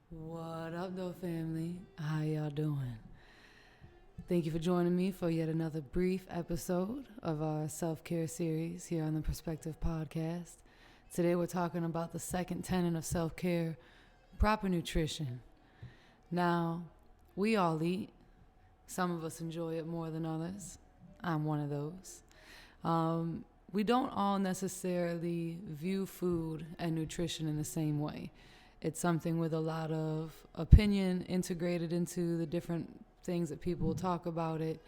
What up, though, family? How y'all doing? Thank you for joining me for yet another brief episode of our self-care series here on the Perspective Podcast. Today we're talking about the second tenet of self-care, proper nutrition. Now, we all eat. Some of us enjoy it more than others. I'm one of those. We don't all necessarily view food and nutrition in the same way. It's something with a lot of opinion integrated into the different things that people talk about it.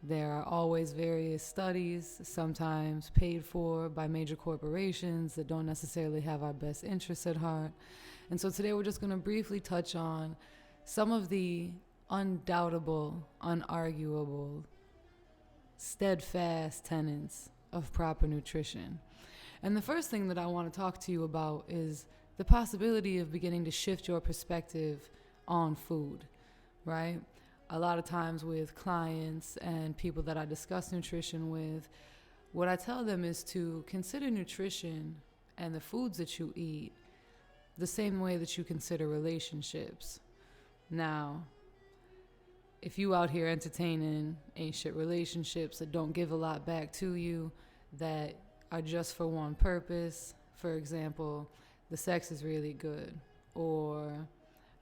There are always various studies, sometimes paid for by major corporations that don't necessarily have our best interests at heart. And so today we're just going to briefly touch on some of the undoubtable, unarguable, steadfast tenets of proper nutrition. And the first thing that I want to talk to you about is the possibility of beginning to shift your perspective on food, right? A lot of times with clients and people that I discuss nutrition with, what I tell them is to consider nutrition and the foods that you eat the same way that you consider relationships. Now, if you out here entertaining ain't shit relationships that don't give a lot back to you, that are just for one purpose, for example, the sex is really good, or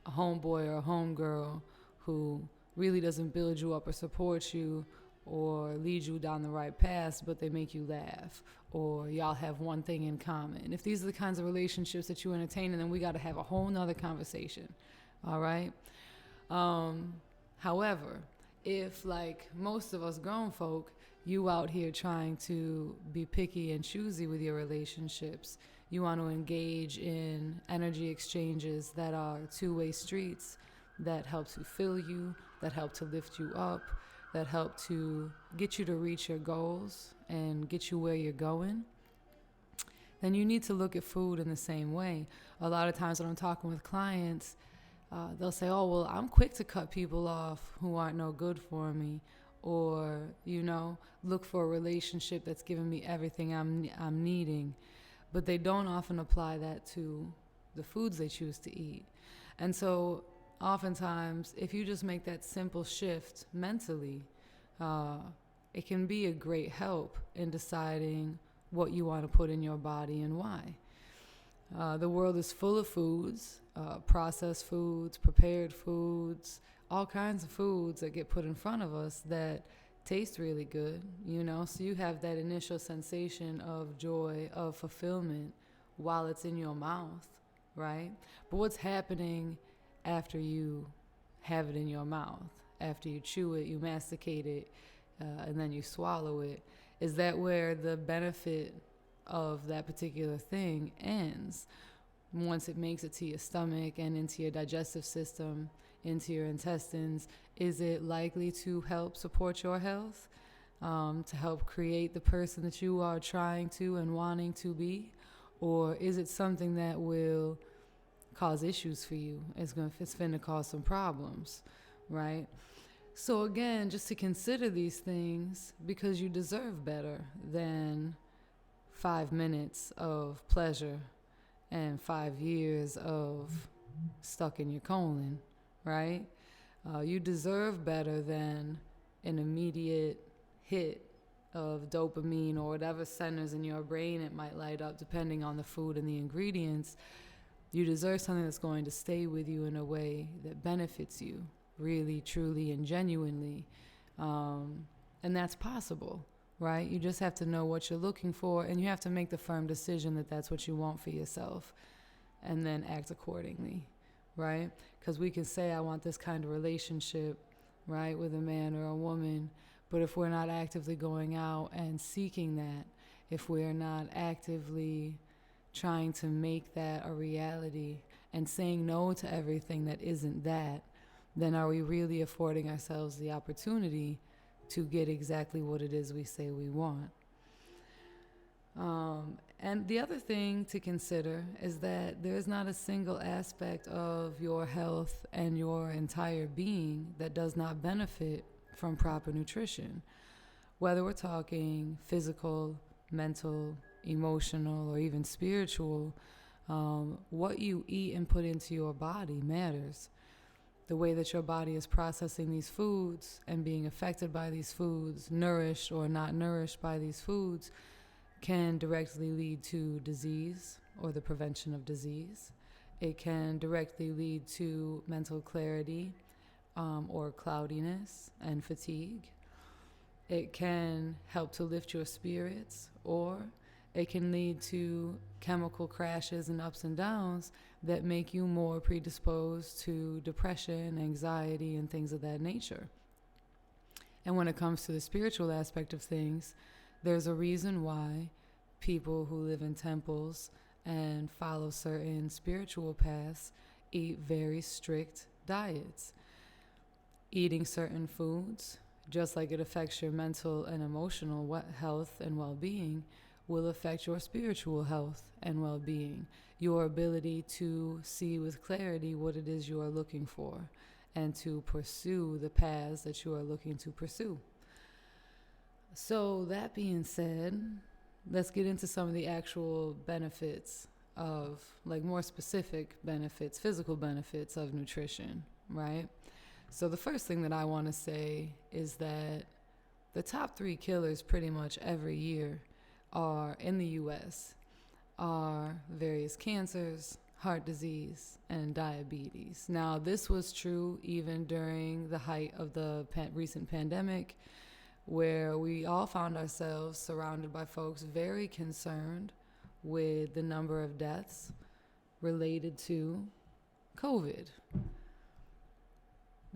a homeboy or a homegirl who really doesn't build you up or support you or lead you down the right path, but they make you laugh, or y'all have one thing in common. If these are the kinds of relationships that you entertain, then we got to have a whole nother conversation, all right? However, if, like most of us grown folk, you out here trying to be picky and choosy with your relationships, you want to engage in energy exchanges that are two-way streets, that help to fill you, that help to lift you up, that help to get you to reach your goals and get you where you're going, then you need to look at food in the same way. A lot of times when I'm talking with clients, they'll say, oh, well, I'm quick to cut people off who aren't no good for me, or, look for a relationship that's giving me everything I'm needing. But they don't often apply that to the foods they choose to eat. And so oftentimes, if you just make that simple shift mentally, it can be a great help in deciding what you want to put in your body and why. The world is full of foods, processed foods, prepared foods, all kinds of foods that get put in front of us that taste really good, so you have that initial sensation of joy, of fulfillment while it's in your mouth, right? But what's happening after you have it in your mouth, after you chew it, you masticate it, and then you swallow it? Is that where the benefit of that particular thing ends? Once it makes it to your stomach and into your digestive system, into your intestines, is it likely to help support your health, to help create the person that you are trying to and wanting to be? Or is it something that will cause issues for you? It's going to cause some problems, right? So again, just to consider these things, because you deserve better than 5 minutes of pleasure and 5 years of stuck in your colon, right? You deserve better than an immediate hit of dopamine or whatever centers in your brain it might light up depending on the food and the ingredients. You deserve something that's going to stay with you in a way that benefits you really, truly, and genuinely. And that's possible, right? You just have to know what you're looking for, and you have to make the firm decision that that's what you want for yourself, and then act accordingly, right? Because we can say, I want this kind of relationship, right, with a man or a woman, but if we're not actively going out and seeking that, if we're not actively trying to make that a reality and saying no to everything that isn't that, then are we really affording ourselves the opportunity to get exactly what it is we say we want? And the other thing to consider is that there's not a single aspect of your health and your entire being that does not benefit from proper nutrition. Whether we're talking physical, mental, emotional, or even spiritual, What you eat and put into your body matters. The way that your body is processing these foods and being affected by these foods, nourished or not nourished by these foods, can directly lead to disease or the prevention of disease. It can directly lead to mental clarity or cloudiness and fatigue. It can help to lift your spirits, or it can lead to chemical crashes and ups and downs that make you more predisposed to depression, anxiety, and things of that nature. And when it comes to the spiritual aspect of things, there's a reason why people who live in temples and follow certain spiritual paths eat very strict diets. Eating certain foods, just like it affects your mental and emotional health and well-being, will affect your spiritual health and well-being, your ability to see with clarity what it is you are looking for and to pursue the paths that you are looking to pursue. So that being said, let's get into some of the actual benefits of, like, more specific benefits, physical benefits of nutrition, right? So the first thing that I want to say is that the top 3 killers pretty much every year are in the U.S. are various cancers, heart disease, and diabetes. Now, this was true even during the height of the recent pandemic, where we all found ourselves surrounded by folks very concerned with the number of deaths related to COVID.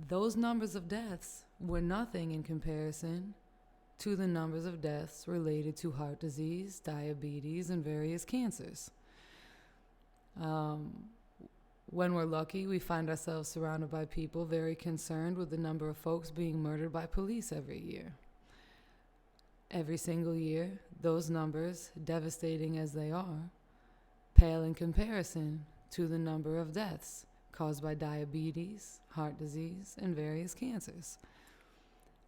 Those numbers of deaths were nothing in comparison to the numbers of deaths related to heart disease, diabetes, and various cancers. When we're lucky, we find ourselves surrounded by people very concerned with the number of folks being murdered by police every year. Every single year, those numbers, devastating as they are, pale in comparison to the number of deaths caused by diabetes, heart disease, and various cancers.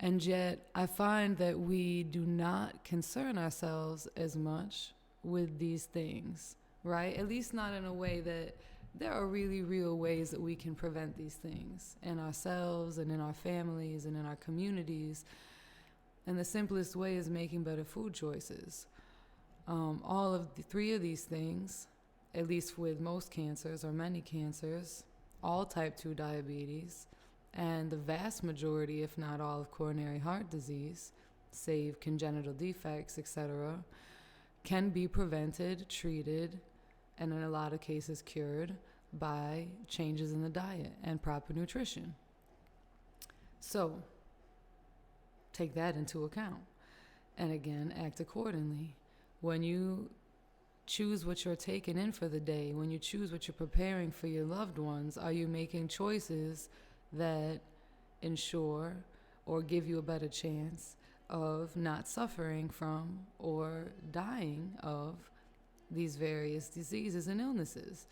And yet, I find that we do not concern ourselves as much with these things, right? At least not in a way that there are really real ways that we can prevent these things in ourselves and in our families and in our communities. And the simplest way is making better food choices. All of the 3 of these things, at least with most cancers or many cancers, all type 2 diabetes, and the vast majority, if not all, of coronary heart disease, save congenital defects, etc., can be prevented, treated, and in a lot of cases cured by changes in the diet and proper nutrition. So, take that into account. And again, act accordingly. When you choose what you're taking in for the day, when you choose what you're preparing for your loved ones, are you making choices that ensure or give you a better chance of not suffering from or dying of these various diseases and illnesses?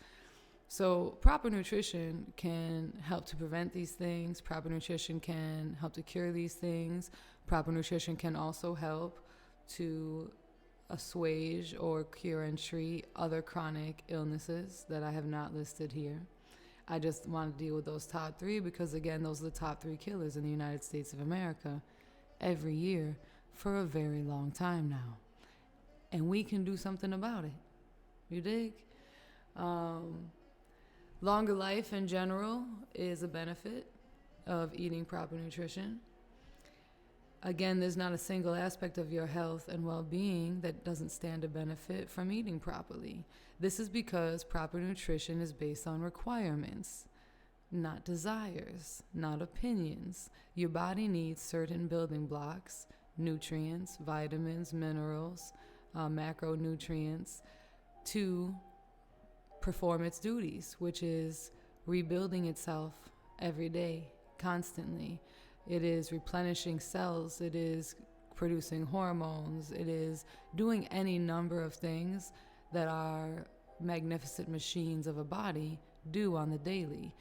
So proper nutrition can help to prevent these things. Proper nutrition can help to cure these things. Proper nutrition can also help to assuage or cure and treat other chronic illnesses that I have not listed here. I just want to deal with those top 3 because, again, those are the top 3 killers in the United States of America every year for a very long time now. And we can do something about it. You dig? Longer life in general is a benefit of eating proper nutrition. Again, there's not a single aspect of your health and well-being that doesn't stand to benefit from eating properly. This is because proper nutrition is based on requirements, not desires, not opinions. Your body needs certain building blocks, nutrients, vitamins, minerals, macronutrients, to perform its duties, which is rebuilding itself every day, constantly. It is replenishing cells. It is producing hormones. It is doing any number of things that our magnificent machines of a body do on the daily.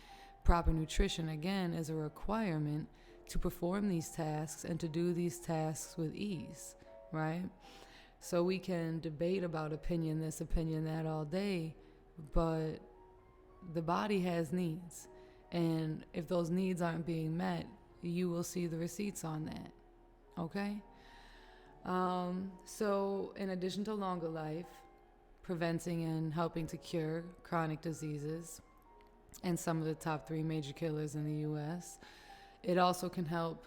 Proper nutrition, again, is a requirement to perform these tasks and to do these tasks with ease, right? So we can debate about opinion this, opinion that all day, but the body has needs. And if those needs aren't being met, you will see the receipts on that. Okay? So, in addition to longer life, preventing and helping to cure chronic diseases and some of the top 3 major killers in the U.S., it also can help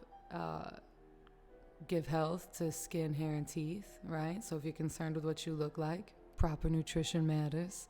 give health to skin, hair, and teeth, right? So if you're concerned with what you look like, proper nutrition matters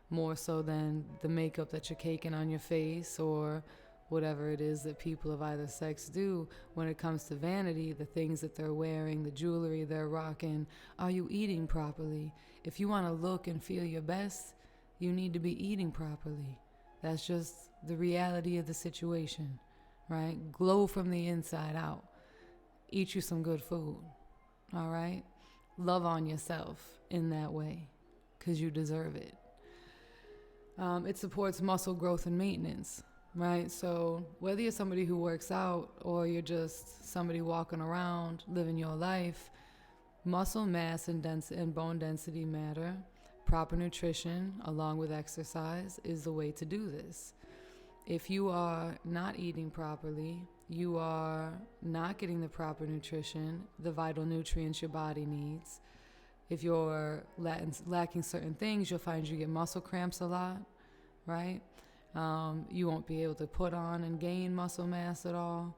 more so than the makeup that you're caking on your face or whatever it is that people of either sex do. When it comes to vanity, the things that they're wearing, the jewelry they're rocking, are you eating properly? If you want to look and feel your best, you need to be eating properly. That's just the reality of the situation, right? Glow from the inside out. Eat you some good food, all right? Love on yourself in that way because you deserve it. It supports muscle growth and maintenance, right? So whether you're somebody who works out or you're just somebody walking around living your life, muscle mass and bone density matter. Proper nutrition along with exercise is the way to do this. If you are not eating properly, you are not getting the proper nutrition, the vital nutrients your body needs. If you're lacking certain things, you'll find you get muscle cramps a lot, right? You won't be able to put on and gain muscle mass at all.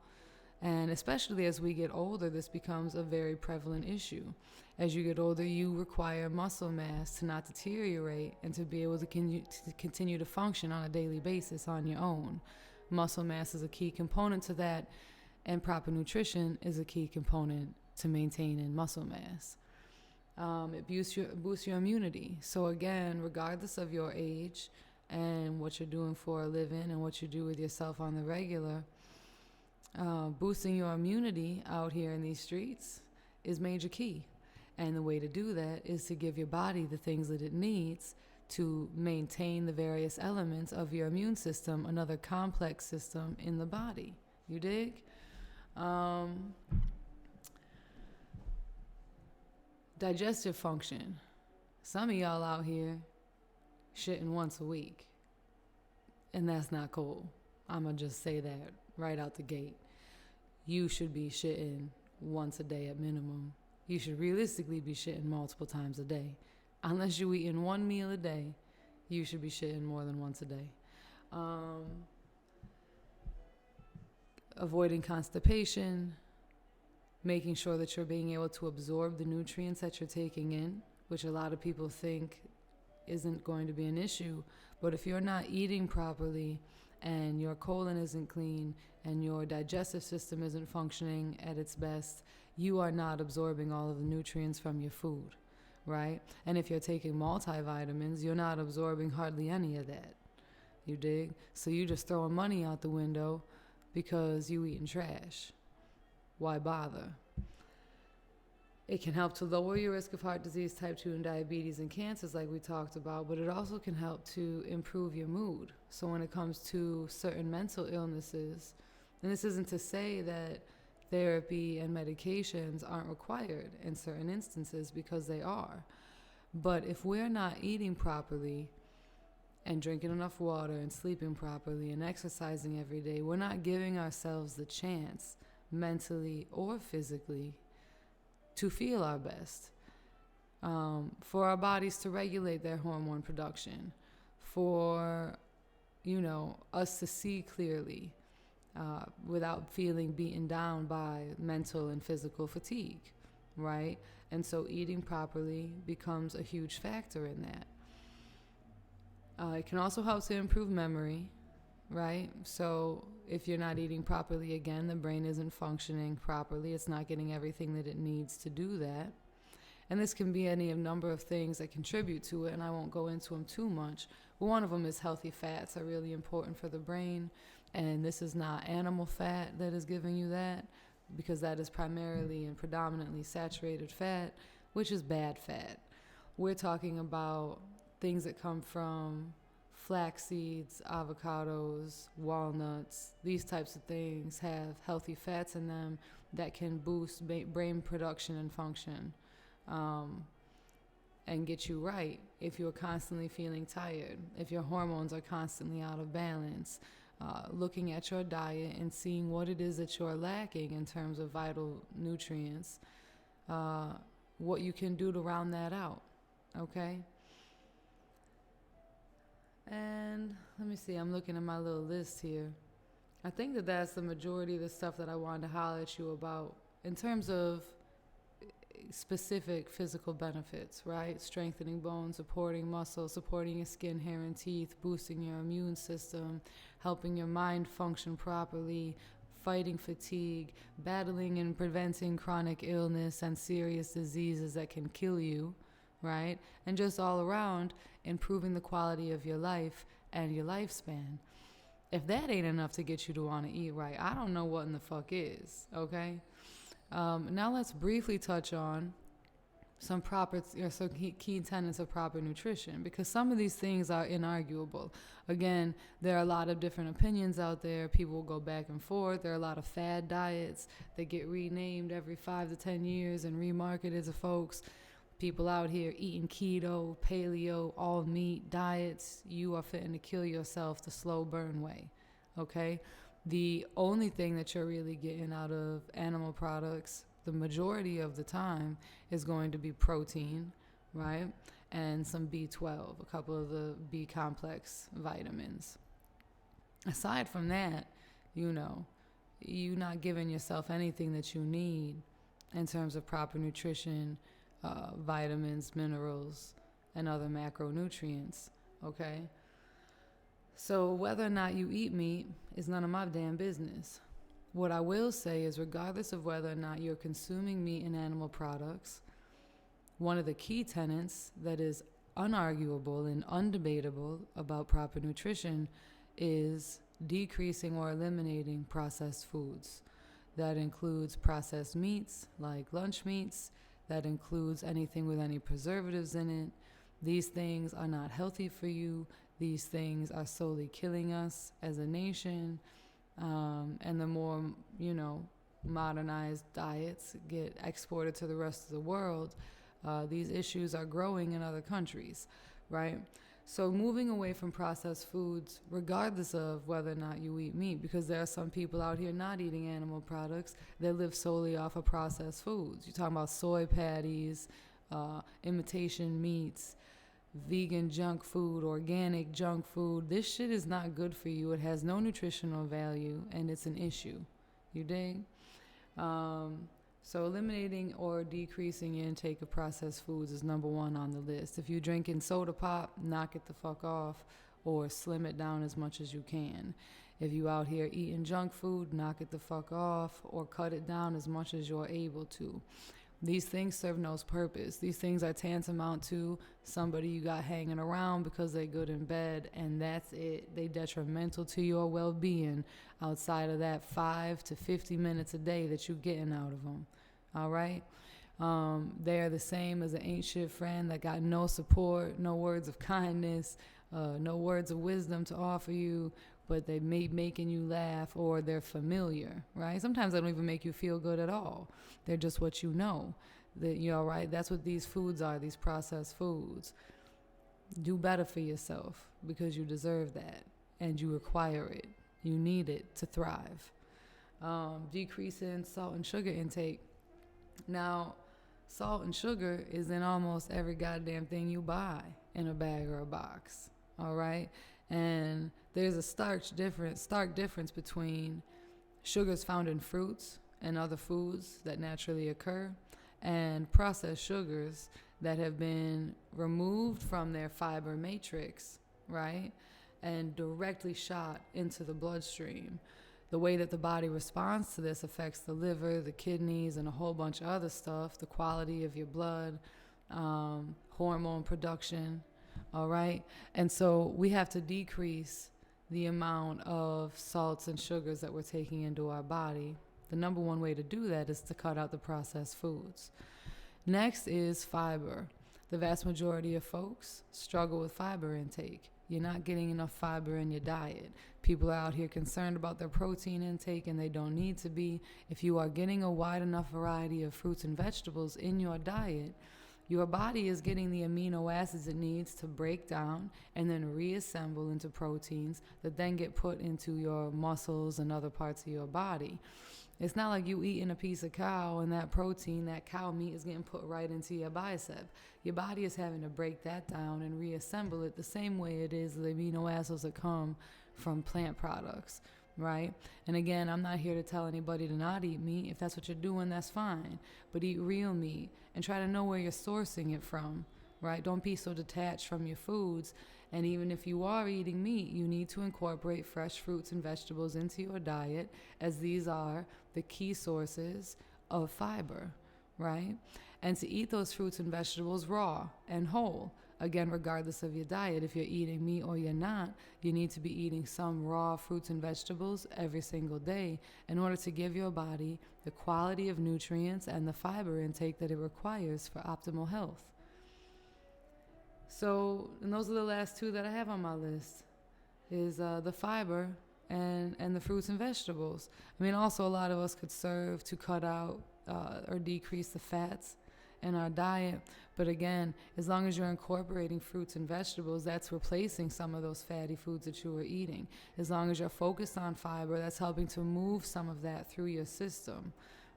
And especially as we get older, this becomes a very prevalent issue. As you get older, you require muscle mass to not deteriorate and to be able to continue to function on a daily basis on your own. Muscle mass is a key component to that, and proper nutrition is a key component to maintaining muscle mass. It boosts your immunity. So again, regardless of your age and what you're doing for a living and what you do with yourself on the regular, boosting your immunity out here in these streets is major key. And the way to do that is to give your body the things that it needs to maintain the various elements of your immune system, another complex system in the body. You dig? Digestive function. Some of y'all out here shitting once a week, and that's not cool. I'm going to just say that right out the gate. You should be shitting once a day at minimum. You should realistically be shitting multiple times a day. Unless you're eating one meal a day, you should be shitting more than once a day. Avoiding constipation, making sure that you're being able to absorb the nutrients that you're taking in, which a lot of people think isn't going to be an issue. But if you're not eating properly and your colon isn't clean and your digestive system isn't functioning at its best, you are not absorbing all of the nutrients from your food, right? And if you're taking multivitamins, you're not absorbing hardly any of that. You dig? So you're just throwing money out the window because you eating trash. Why bother? It can help to lower your risk of heart disease, type 2, and diabetes and cancers like we talked about, but it also can help to improve your mood. So when it comes to certain mental illnesses, and this isn't to say that therapy and medications aren't required in certain instances, because they are. But if we're not eating properly and drinking enough water and sleeping properly and exercising every day, we're not giving ourselves the chance, mentally or physically, to feel our best, for our bodies to regulate their hormone production, for, us to see clearly without feeling beaten down by mental and physical fatigue, right? And so eating properly becomes a huge factor in that. It can also help to improve memory, right? So if you're not eating properly, again, the brain isn't functioning properly. It's not getting everything that it needs to do that. And this can be any number of things that contribute to it, and I won't go into them too much. But one of them is healthy fats are really important for the brain. And this is not animal fat that is giving you that, because that is primarily and predominantly saturated fat, which is bad fat. We're talking about things that come from flax seeds, avocados, walnuts. These types of things have healthy fats in them that can boost brain production and function, and get you right if you're constantly feeling tired, if your hormones are constantly out of balance, looking at your diet and seeing what it is that you're lacking in terms of vital nutrients, what you can do to round that out, okay? And let me see, I'm looking at my little list here. I think that that's the majority of the stuff that I wanted to holler at you about in terms of specific physical benefits, right? Strengthening bones, supporting muscle, supporting your skin, hair, and teeth, boosting your immune system, helping your mind function properly, fighting fatigue, battling and preventing chronic illness and serious diseases that can kill you, right? And just all around improving the quality of your life and your lifespan. If that ain't enough to get you to want to eat right, I don't know what in the fuck is, okay? Now let's briefly touch on some key tenets of proper nutrition, because some of these things are inarguable. Again, there are a lot of different opinions out there. People will go back and forth. There are a lot of fad diets that get renamed every 5 to 10 years and remarketed to folks. People out here eating keto, paleo, all meat diets. You are fitting to kill yourself the slow burn way, okay? The only thing that you're really getting out of animal products, the majority of the time, is going to be protein, right? And some B12, a couple of the B complex vitamins. Aside from that, you're not giving yourself anything that you need in terms of proper nutrition, vitamins, minerals, and other macronutrients, okay? So whether or not you eat meat is none of my damn business. What I will say is, regardless of whether or not you're consuming meat and animal products, one of the key tenets that is unarguable and undebatable about proper nutrition is decreasing or eliminating processed foods. That includes processed meats like lunch meats. That includes anything with any preservatives in it. These things are not healthy for you. These things are slowly killing us as a nation. And the more, modernized diets get exported to the rest of the world, these issues are growing in other countries, right? So moving away from processed foods, regardless of whether or not you eat meat, because there are some people out here not eating animal products that live solely off of processed foods. You're talking about soy patties, imitation meats, vegan junk food, organic junk food. This shit is not good for you. It has no nutritional value, and it's an issue. You dig? So eliminating or decreasing your intake of processed foods is number one on the list. If you're drinking soda pop, knock it the fuck off or slim it down as much as you can. If you out here eating junk food, knock it the fuck off or cut it down as much as you're able to. These things serve no purpose. These things are tantamount to somebody you got hanging around because they're good in bed, and that's it. They detrimental to your well-being outside of that 5 to 50 minutes a day that you're getting out of them. All right? They are the same as an ain't shit friend that got no support, no words of kindness, no words of wisdom to offer you, but they may making you laugh, or they're familiar, right? Sometimes they don't even make you feel good at all. They're just what you know. That right? That's what these foods are, these processed foods. Do better for yourself because you deserve that and you require it. You need it to thrive. Decreasing salt and sugar intake. Now, salt and sugar is in almost every goddamn thing you buy in a bag or a box, all right? And there's a stark difference between sugars found in fruits and other foods that naturally occur and processed sugars that have been removed from their fiber matrix, right? And directly shot into the bloodstream. The way that the body responds to this affects the liver, the kidneys, and a whole bunch of other stuff, the quality of your blood, hormone production, all right? And so we have to decrease the amount of salts and sugars that we're taking into our body. The number one way to do that is to cut out the processed foods. Next is fiber. The vast majority of folks struggle with fiber intake. You're not getting enough fiber in your diet. People are out here concerned about their protein intake, and they don't need to be. If you are getting a wide enough variety of fruits and vegetables in your diet, Your body is getting the amino acids it needs to break down and then reassemble into proteins that then get put into your muscles and other parts of your body. It's not like you eating a piece of cow and that protein, that cow meat is getting put right into your bicep. Your body is having to break that down and reassemble it the same way it is the amino acids that come from plant products, right? And again, I'm not here to tell anybody to not eat meat. If that's what you're doing, that's fine. But eat real meat and try to know where you're sourcing it from, right? Don't be so detached from your foods. And even if you are eating meat, you need to incorporate fresh fruits and vegetables into your diet, as these are the key sources of fiber, right? And to eat those fruits and vegetables raw and whole. Again, regardless of your diet, if you're eating meat or you're not, you need to be eating some raw fruits and vegetables every single day in order to give your body the quality of nutrients and the fiber intake that it requires for optimal health. So, and those are the last two that I have on my list, is the fiber and the fruits and vegetables. I mean, also a lot of us could serve to cut out or decrease the fats in our diet. But again, as long as you're incorporating fruits and vegetables, that's replacing some of those fatty foods that you were eating. As long as you're focused on fiber, that's helping to move some of that through your system,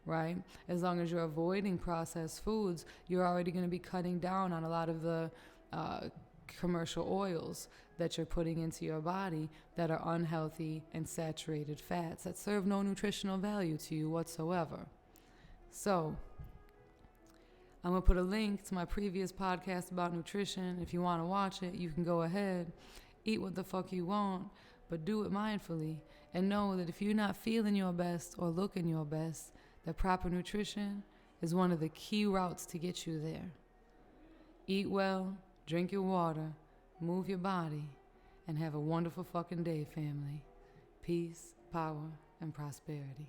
right? As long as you're avoiding processed foods, you're already going to be cutting down on a lot of the commercial oils that you're putting into your body that are unhealthy and saturated fats that serve no nutritional value to you whatsoever. So, I'm going to put a link to my previous podcast about nutrition. If you want to watch it, you can go ahead. Eat what the fuck you want, but do it mindfully. And know that if you're not feeling your best or looking your best, that proper nutrition is one of the key routes to get you there. Eat well, drink your water, move your body, and have a wonderful fucking day, family. Peace, power, and prosperity.